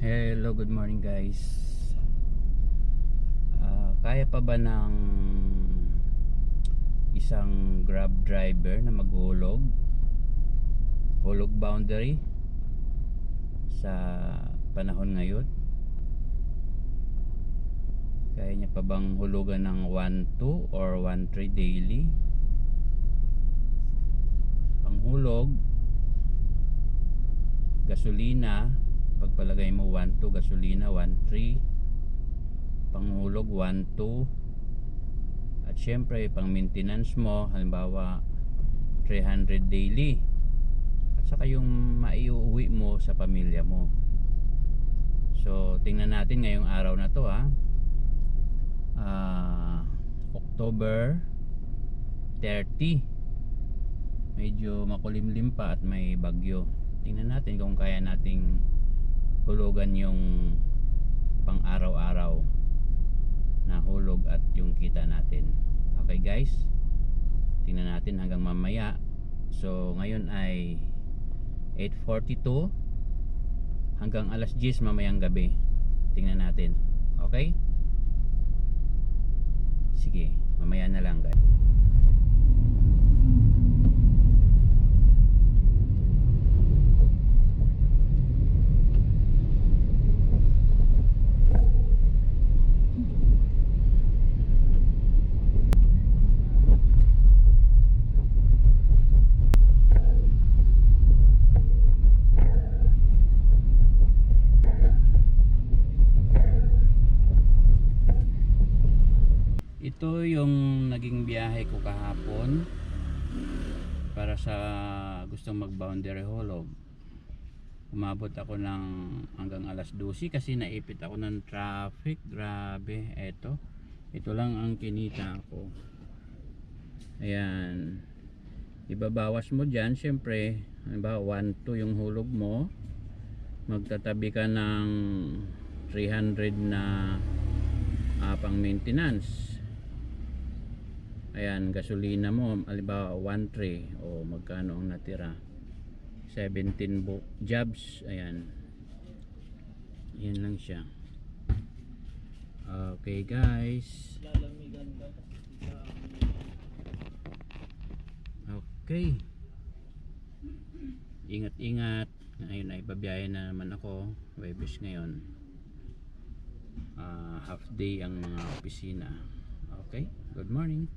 Hello, good morning guys. Kaya pa ba ng isang Grab driver na maghulog? Hulog boundary sa panahon ngayon? Kaya niya pa bang hulugan ng 1-2 or 1-3 daily? Panghulog, gasolina, pagpalagay mo 1-2, gasolina 1-3, panghulog 1-2, at syempre pang maintenance mo halimbawa 300 daily, at saka yung maiuwi mo sa pamilya mo. So tingnan natin ngayong araw na to October 30, medyo makulimlim pa at may bagyo. Tingnan natin kung kaya nating hulugan yung pang araw-araw na hulog at yung kita natin. Okay guys, tingnan natin hanggang mamaya. So ngayon ay 8:42 hanggang alas 10 mamayang gabi. Tingnan natin. Okay? Sige, mamaya na lang guys. Ito yung naging biyahe ko kahapon para sa gustong mag boundary hulog. Umabot ako ng hanggang alas 12 kasi naipit ako ng traffic. Grabe. Ito lang ang kinita ko. Ayan, ibabawas mo dyan syempre. Halimbawa 1-2 yung hulog mo, magtatabi ka ng 300 na pang maintenance. Ayan, gasolina mo halimbawa 1-3, o magkano ang natira, 17 jobs. Ayan, yan lang siya. Okay guys, okay, ingat-ingat. Ngayon ay babiyahe na naman ako. Webes ngayon, half day ang mga opisina. Okay, good morning.